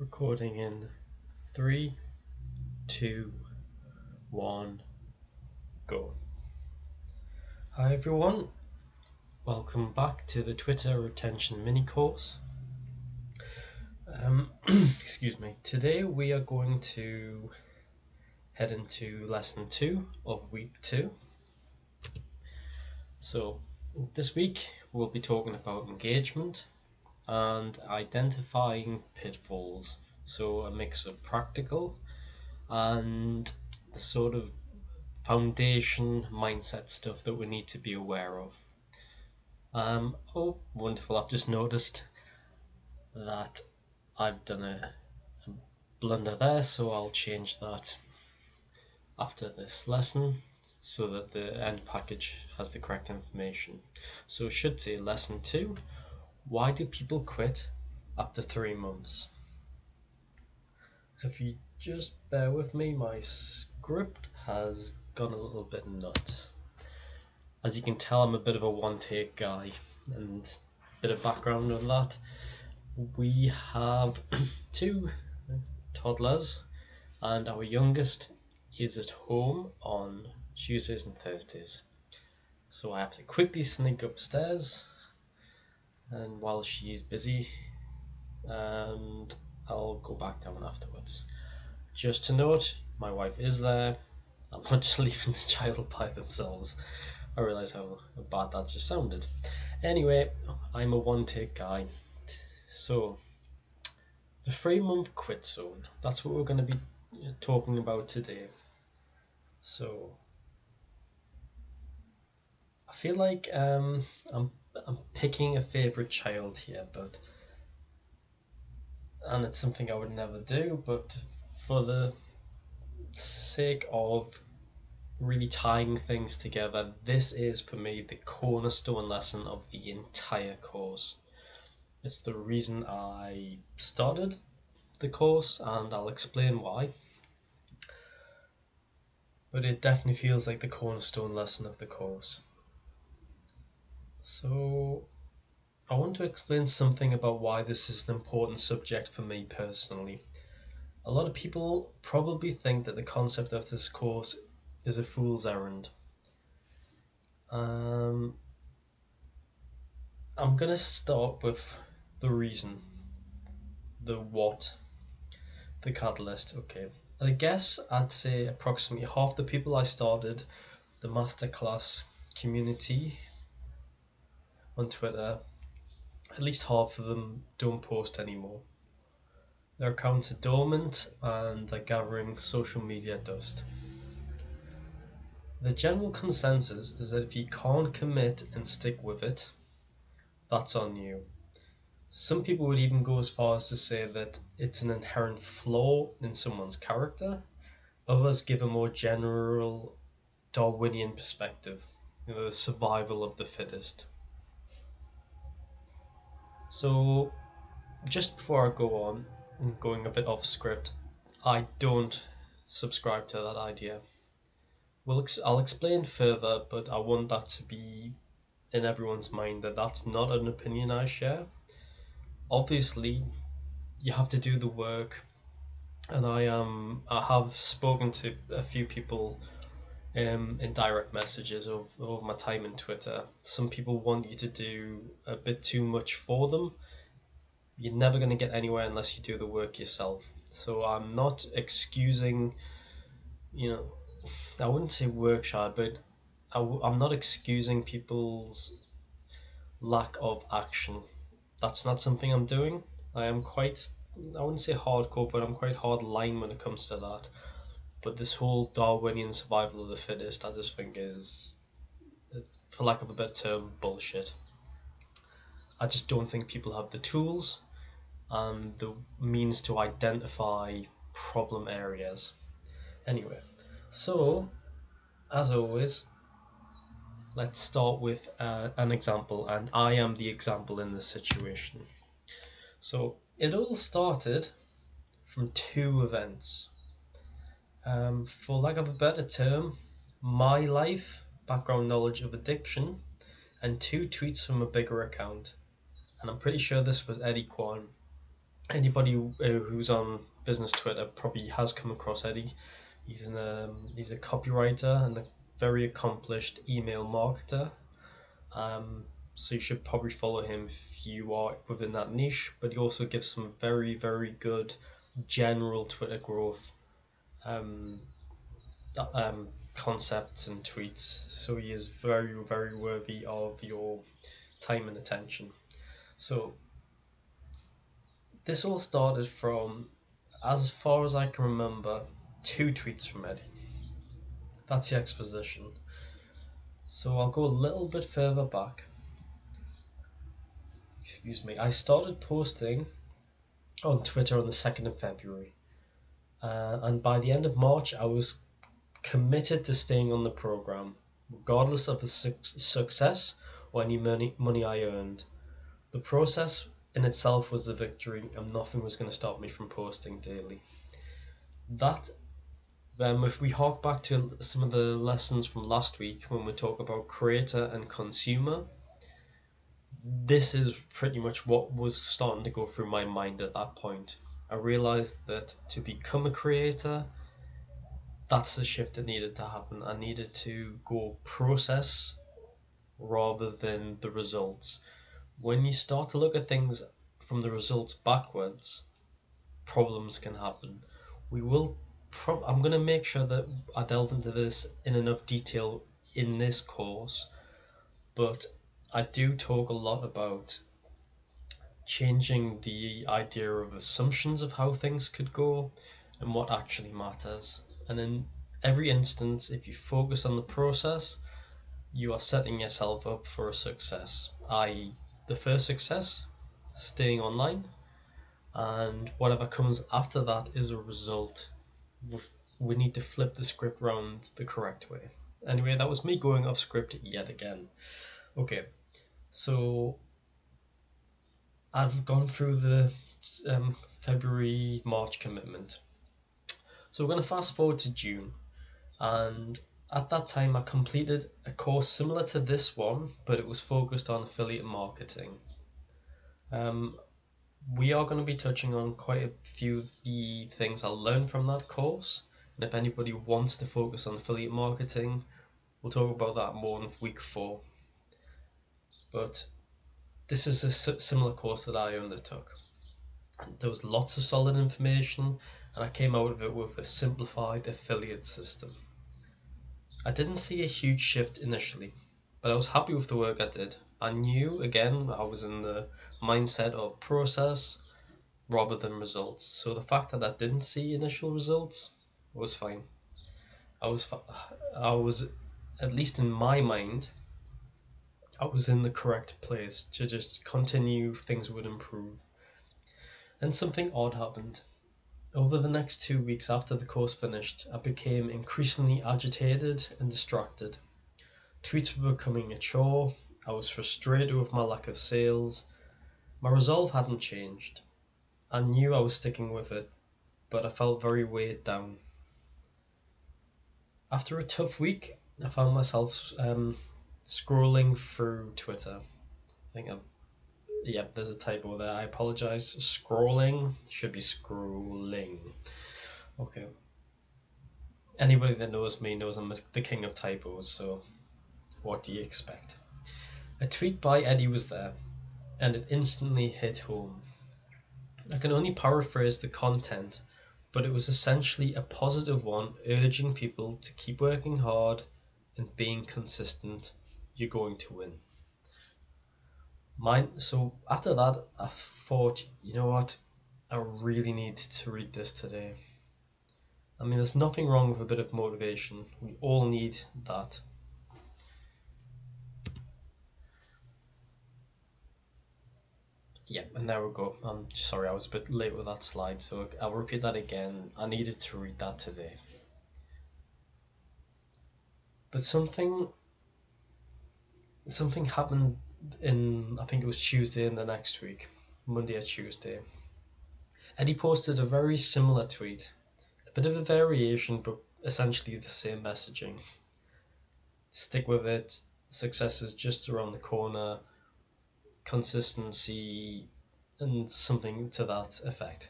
Recording in 3, 2, 1, go. Hi everyone, welcome back to the Twitter retention mini course. Excuse me. Today we are going to head into lesson 2 of week 2. So this week we'll be talking about engagement and identifying pitfalls. So a mix of practical and the sort of foundation mindset stuff that we need to be aware of. Oh, wonderful. I've just noticed that I've done a blunder there, so I'll change that after this lesson so that the end package has the correct information. So it should say lesson 2, why do people quit after 3 months? If you just bear with me, my script has gone a little bit nuts. As you can tell, I'm a bit of a one-take guy, and a bit of background on that. We have 2 toddlers, and our youngest is at home on Tuesdays and Thursdays. So I have to quickly sneak upstairs, and while she's busy, and I'll go back down afterwards. Just to note, my wife is there. I'm not just leaving the child by themselves. I realise how bad that just sounded. Anyway, I'm a one-take guy. So, the 3-month quit zone. That's what we're going to be talking about today. So, I feel like I'm picking a favourite child here, and it's something I would never do, but for the sake of really tying things together, this is for me the cornerstone lesson of the entire course. It's the reason I started the course, and I'll explain why. But it definitely feels like the cornerstone lesson of the course. So I want to explain something about why this is an important subject for me personally. A lot of people probably think that the concept of this course is a fool's errand. I'm going to start with the reason, the what, the catalyst. Okay, I guess I'd say approximately half the people I started the masterclass community on Twitter, at least half of them don't post anymore. Their accounts are dormant and they're gathering social media dust. The general consensus is that if you can't commit and stick with it, that's on you. Some people would even go as far as to say that it's an inherent flaw in someone's character. Others give a more general Darwinian perspective, the survival of the fittest. So, just before I go on, and going a bit off script, I don't subscribe to that idea. I'll explain further, but I want that to be in everyone's mind that that's not an opinion I share. Obviously, you have to do the work, and I have spoken to a few people in direct messages over my time in Twitter. Some people want you to do a bit too much for them. You're never going to get anywhere unless you do the work yourself. So I'm not excusing, I wouldn't say work shy, but I'm not excusing people's lack of action. That's not something I'm doing. I wouldn't say hardcore, but I'm quite hard line when it comes to that. But this whole Darwinian survival of the fittest, I just think is, for lack of a better term, bullshit. I just don't think people have the tools and the means to identify problem areas. Anyway, so as always, let's start with an example, and I am the example in this situation. So it all started from 2 events. For lack of a better term, my life, background knowledge of addiction, and 2 tweets from a bigger account. And I'm pretty sure this was Eddie Kwan. Anybody who's on business Twitter probably has come across Eddie. He's a copywriter and a very accomplished email marketer. So you should probably follow him if you are within that niche. But he also gives some very, very good general Twitter growth concepts and tweets. So he is very, very worthy of your time and attention. So this all started from, as far as I can remember, 2 tweets from Eddie. That's the exposition. So I'll go a little bit further back. Excuse me. I started posting on Twitter on the 2nd of February. And by the end of March, I was committed to staying on the program, regardless of the success or any money I earned. The process in itself was the victory, and nothing was going to stop me from posting daily. If we hark back to some of the lessons from last week when we talk about creator and consumer, this is pretty much what was starting to go through my mind at that point. I realized that to become a creator, that's the shift that needed to happen. I needed to go process rather than the results. When you start to look at things from the results backwards, problems can happen. I'm going to make sure that I delve into this in enough detail in this course, but I do talk a lot about changing the idea of assumptions of how things could go and what actually matters. And in every instance, if you focus on the process, you are setting yourself up for a success, i.e. the first success, staying online, and whatever comes after that is a result. We need to flip the script round the correct way. Anyway, that was me going off script yet again. Okay, so I've gone through the February-March commitment. So we're going to fast forward to June, and at that time I completed a course similar to this one, but it was focused on affiliate marketing. We are going to be touching on quite a few of the things I learned from that course, and if anybody wants to focus on affiliate marketing, we'll talk about that more in week 4. But this is a similar course that I undertook. There was lots of solid information, and I came out of it with a simplified affiliate system. I didn't see a huge shift initially, but I was happy with the work I did. I knew, again, I was in the mindset of process rather than results. So the fact that I didn't see initial results was fine. I was, at least in my mind, I was in the correct place to just continue, things would improve. Then something odd happened. Over the next 2 weeks after the course finished, I became increasingly agitated and distracted. Tweets were becoming a chore. I was frustrated with my lack of sales. My resolve hadn't changed. I knew I was sticking with it, but I felt very weighed down. After a tough week, I found myself scrolling through Twitter. There's a typo there. I apologize. Scrolling should be scrolling. Okay. Anybody that knows me knows I'm the king of typos, so what do you expect? A tweet by Eddie was there, and it instantly hit home. I can only paraphrase the content, but it was essentially a positive one urging people to keep working hard and being consistent. You're going to win. So after that, I thought, you know what, I really need to read this today. I mean, there's nothing wrong with a bit of motivation. We all need that. Yeah, and there we go. I'm sorry, I was a bit late with that slide, so I'll repeat that again. I needed to read that today. But something happened I think it was Tuesday in the next week, Monday or Tuesday. Eddie posted a very similar tweet, a bit of a variation, but essentially the same messaging. Stick with it, success is just around the corner, consistency and something to that effect.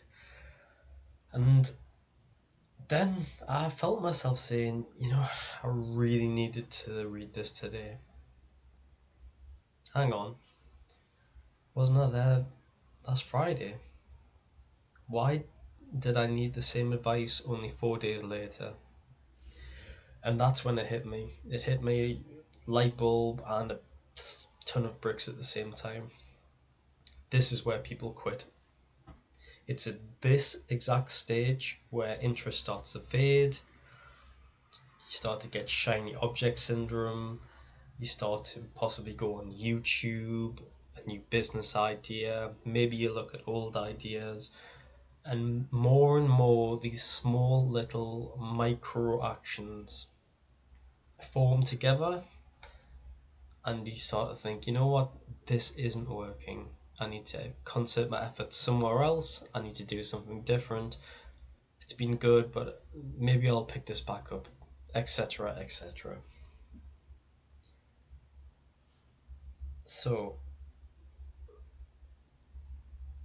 And then I felt myself saying, I really needed to read this today. Hang on, wasn't I there last Friday? Why did I need the same advice only 4 days later? And that's when it hit me. It hit me, light bulb and a ton of bricks at the same time. This is where people quit. It's at this exact stage where interest starts to fade. You start to get shiny object syndrome. You start to possibly go on YouTube, a new business idea. Maybe you look at old ideas. And more these small little micro actions form together, and you start to think, you know what, this isn't working. I need to concert my efforts somewhere else. I need to do something different. It's been good, but maybe I'll pick this back up, etc., etc. So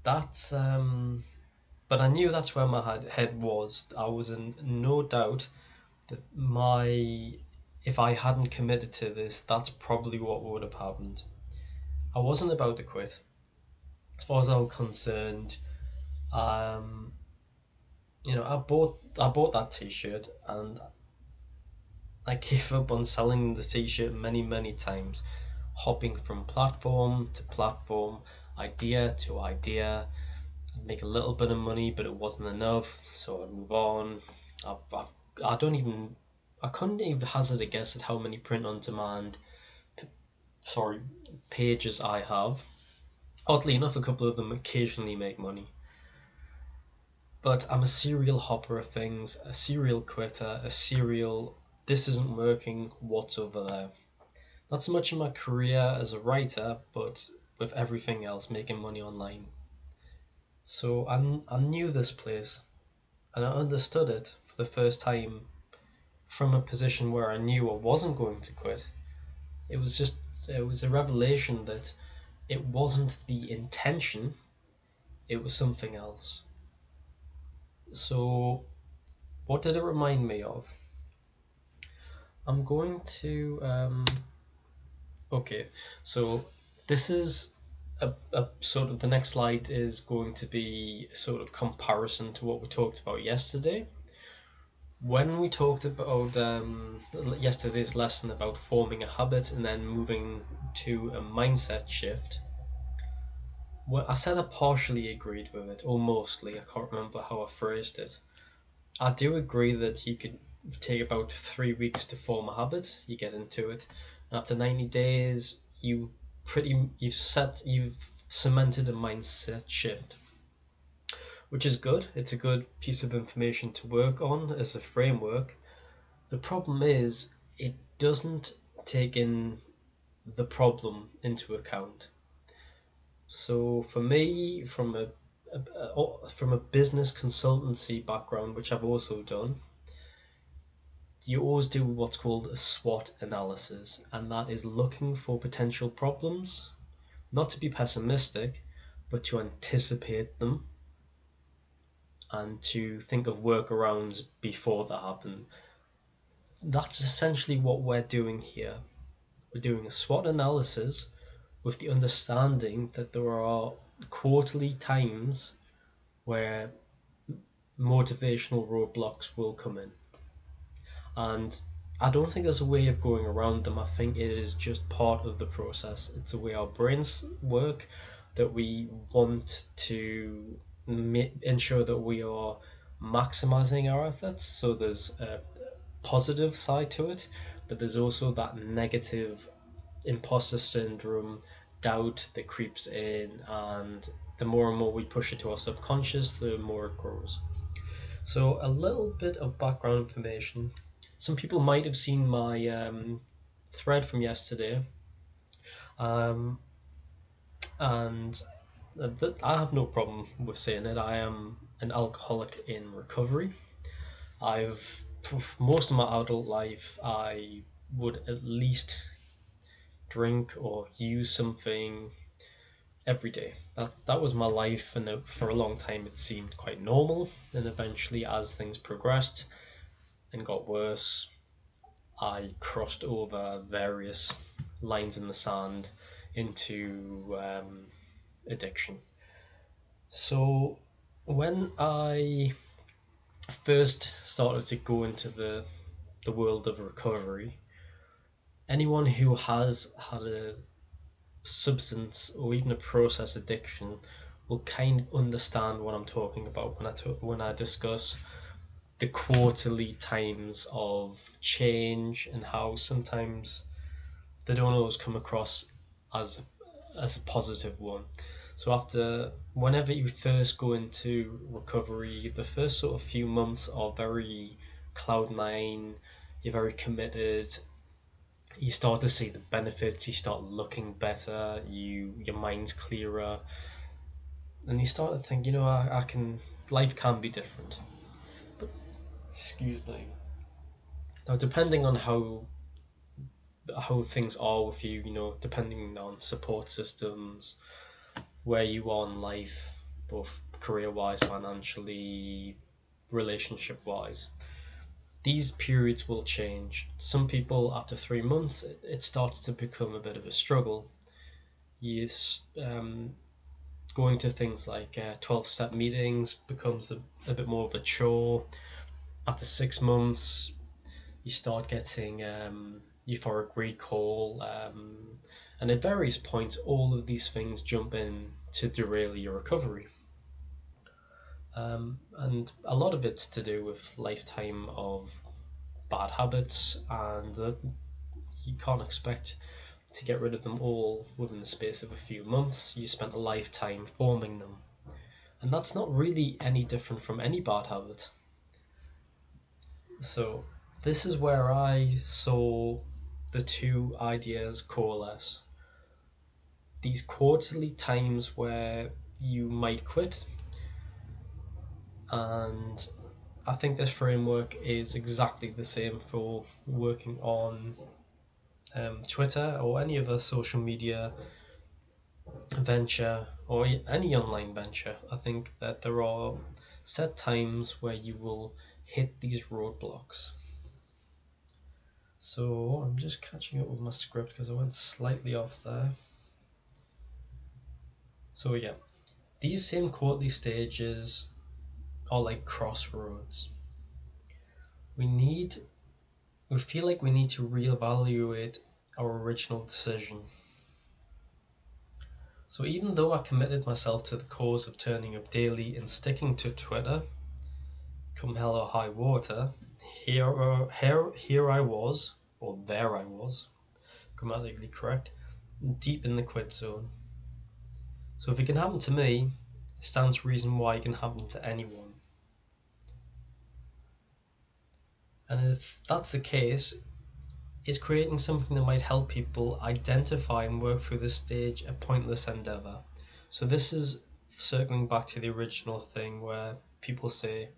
that's but I knew that's where my head was. I was in no doubt that if I hadn't committed to this, that's probably what would have happened. I wasn't about to quit. As far as I was concerned, I bought that T-shirt, and I gave up on selling the T-shirt many times, hopping from platform to platform, idea to idea. I'd make a little bit of money, but it wasn't enough, so I'd move on. I couldn't even hazard a guess at how many print-on-demand pages I have. Oddly enough, a couple of them occasionally make money. But I'm a serial hopper of things, a serial quitter, this isn't working, what's over there? Not so much in my career as a writer, but with everything else, making money online. So I knew this place, and I understood it for the first time from a position where I knew I wasn't going to quit. It was a revelation that it wasn't the intention, it was something else. So what did it remind me of? I'm going to okay, so this is a sort of, the next slide is going to be a sort of comparison to what we talked about yesterday. When we talked about yesterday's lesson about forming a habit and then moving to a mindset shift, well, I said I partially agreed with it, or mostly. I can't remember how I phrased it. I do agree that you could take about 3 weeks to form a habit. You get into it, and after 90 days, you've cemented a mindset shift, which is good. It's a good piece of information to work on as a framework. The problem is it doesn't take in the problem into account. So for me, from a business consultancy background, which I've also done, you always do what's called a SWOT analysis, and that is looking for potential problems, not to be pessimistic, but to anticipate them and to think of workarounds before they happen. That's essentially what we're doing here. We're doing a SWOT analysis with the understanding that there are quarterly times where motivational roadblocks will come in. And I don't think there's a way of going around them. I think it is just part of the process. It's the way our brains work, that we want to ensure that we are maximizing our efforts. So there's a positive side to it, but there's also that negative imposter syndrome, doubt that creeps in, and the more and more we push it to our subconscious, the more it grows. So a little bit of background information. Some people might have seen my thread from yesterday, and I have no problem with saying it. I am an alcoholic in recovery. For most of my adult life, I would at least drink or use something every day. That was my life, and for a long time it seemed quite normal. And eventually, as things progressed and got worse, I crossed over various lines in the sand into addiction. So when I first started to go into the world of recovery, anyone who has had a substance or even a process addiction will kind of understand what I'm talking about when I discuss the quarterly times of change and how sometimes they don't always come across as a positive one. So whenever you first go into recovery, the first sort of few months are very cloud nine. You're very committed. You start to see the benefits. You start looking better. Your mind's clearer, and you start to think, I can. Life can be different. But excuse me. Now, depending on how things are with you, depending on support systems, where you are in life, both career-wise, financially, relationship-wise, these periods will change. Some people, after 3 months, it starts to become a bit of a struggle. Going to things like 12-step meetings becomes a bit more of a chore. After 6 months, you start getting euphoric recall, and at various points, all of these things jump in to derail your recovery. And a lot of it's to do with lifetime of bad habits, and you can't expect to get rid of them all within the space of a few months. You spent a lifetime forming them, and that's not really any different from any bad habit. So this is where I saw the two ideas coalesce. These quarterly times where you might quit, and I think this framework is exactly the same for working on Twitter or any other social media venture or any online venture. I think that there are set times where you will hit these roadblocks. So I'm just catching up with my script because I went slightly off there. So yeah, these same quarterly stages are like crossroads. We feel like we need to reevaluate our original decision. So even though I committed myself to the cause of turning up daily and sticking to Twitter, come hell or high water, here I was, or there I was, grammatically correct, deep in the quit zone. So if it can happen to me, it stands to reason why it can happen to anyone. And if that's the case, is creating something that might help people identify and work through this stage a pointless endeavor? So this is circling back to the original thing where people say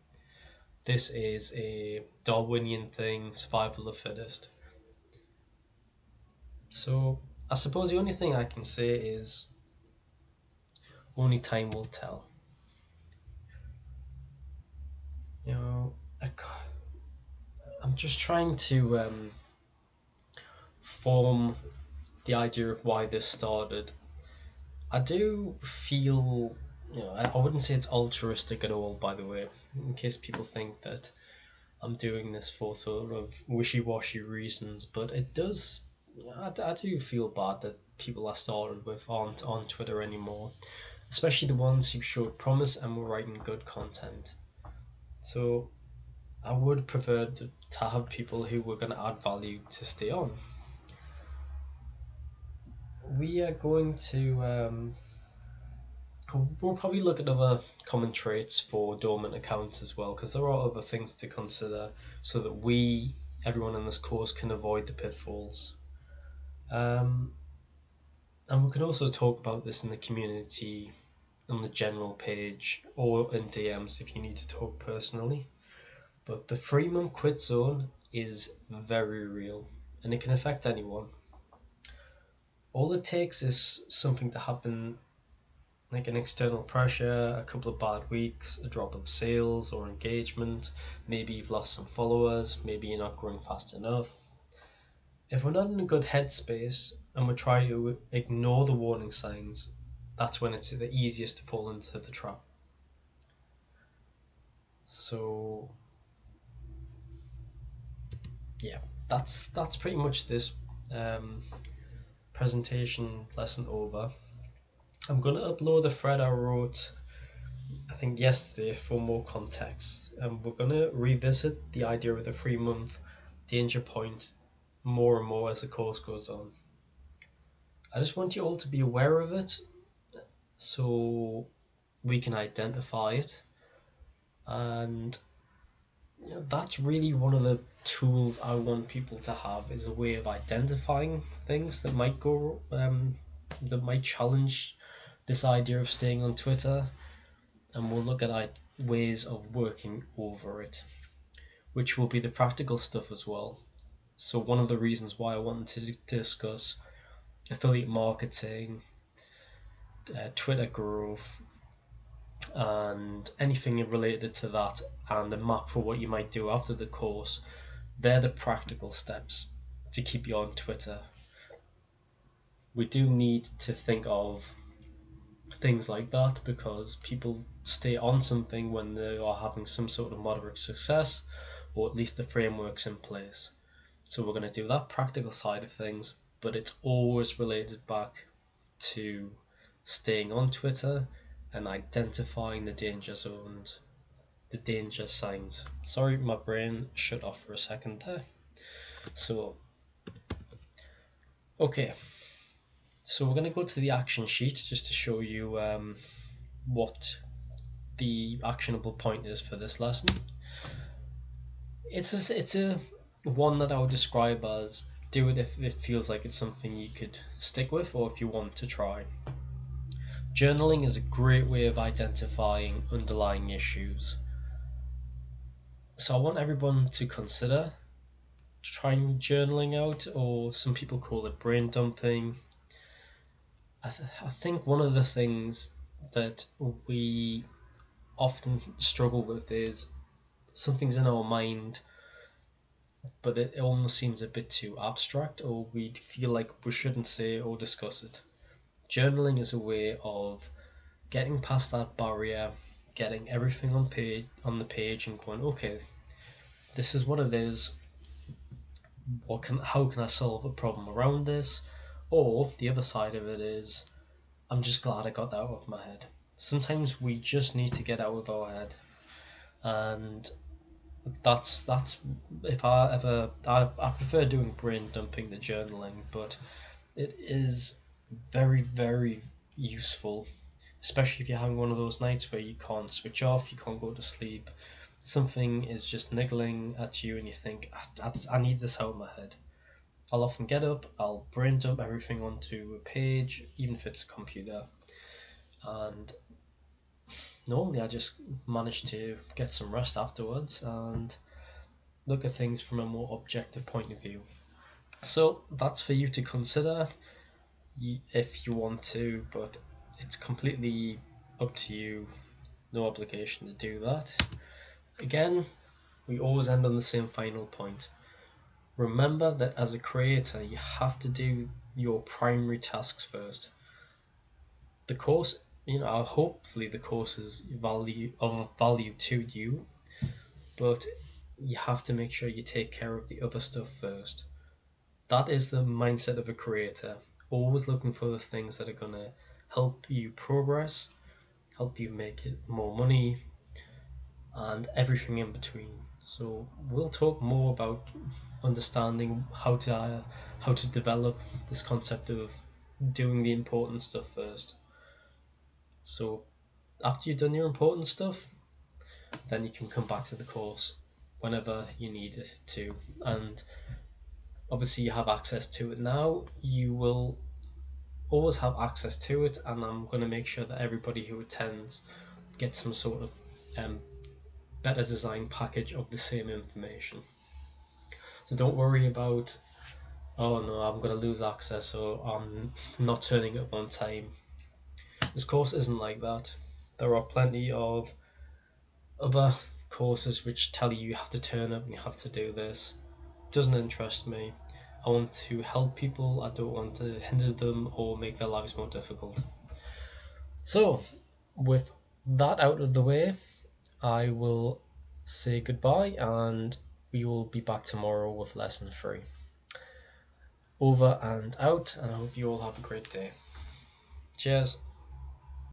this is a Darwinian thing, survival of the fittest. So I suppose the only thing I can say is only time will tell. I'm just trying to form the idea of why this started. I do feel, I wouldn't say it's altruistic at all, by the way, in case people think that I'm doing this for sort of wishy-washy reasons, but it does, I do feel bad that people I started with aren't on Twitter anymore, especially the ones who showed promise and were writing good content. So I would prefer to have people who were going to add value to stay on. We are going to we'll probably look at other common traits for dormant accounts as well, because there are other things to consider so that everyone in this course, can avoid the pitfalls. And we can also talk about this in the community, on the general page, or in DMs if you need to talk personally. But the 3-month quit zone is very real, and it can affect anyone. All it takes is something to happen like an external pressure, a couple of bad weeks, a drop of sales or engagement, maybe you've lost some followers, maybe you're not growing fast enough. If we're not in a good headspace and we try to ignore the warning signs, that's when it's the easiest to fall into the trap. So yeah, that's pretty much this presentation lesson over. I'm going to upload the thread I wrote, I think yesterday, for more context, and we're going to revisit the idea of the 3-month danger point more and more as the course goes on. I just want you all to be aware of it so we can identify it, and that's really one of the tools I want people to have, is a way of identifying things that might go that might challenge this idea of staying on Twitter, and we'll look at ways of working over it, which will be the practical stuff as well. So one of the reasons why I wanted to discuss affiliate marketing, Twitter growth, and anything related to that, and a map for what you might do after the course, they're the practical steps to keep you on Twitter. We do need to think of things like that because people stay on something when they are having some sort of moderate success, or at least the framework's in place. So we're going to do that practical side of things, but it's always related back to staying on Twitter and identifying the danger zones, the danger signs. Sorry, my brain shut off for a second there. So, okay. So we're going to go to the action sheet just to show you what the actionable point is for this lesson. It's a one that I would describe as do it if it feels like it's something you could stick with, or if you want to try. Journaling is a great way of identifying underlying issues. So I want everyone to consider trying journaling out, or some people call it brain dumping. I think one of the things that we often struggle with is something's in our mind, but it almost seems a bit too abstract, or we feel like we shouldn't say or discuss it. Journaling is a way of getting past that barrier, getting everything on the page and going, okay, this is what it is. How can I solve a problem around this? Or the other side of it is, I'm just glad I got that out of my head. Sometimes we just need to get out of our head, and that's if I prefer doing brain dumping than journaling, but it is very, very useful, especially if you're having one of those nights where you can't switch off, you can't go to sleep, something is just niggling at you and you think, I need this out of my head. I'll often get up, I'll brain dump everything onto a page, even if it's a computer, and normally I just manage to get some rest afterwards and look at things from a more objective point of view. So that's for you to consider if you want to, but it's completely up to you, no obligation to do that. Again, we always end on the same final point. Remember that as a creator, you have to do your primary tasks first. The course, hopefully the course is of value to you, but you have to make sure you take care of the other stuff first. That is the mindset of a creator, always looking for the things that are going to help you progress, help you make more money, and everything in between. So we'll talk more about understanding how to develop this concept of doing the important stuff first. So after you've done your important stuff, then you can come back to the course whenever you need it to, and obviously you have access to it now. You will always have access to it, and I'm going to make sure that everybody who attends gets some sort of better design package of the same information. So don't worry about, oh no, I'm going to lose access or I'm not turning up on time. This course isn't like that. There are plenty of other courses which tell you have to turn up and you have to do this. It doesn't interest me. I want to help people. I don't want to hinder them or make their lives more difficult. So, with that out of the way, I will say goodbye and we will be back tomorrow with lesson 3. Over and out, and I hope you all have a great day. Cheers.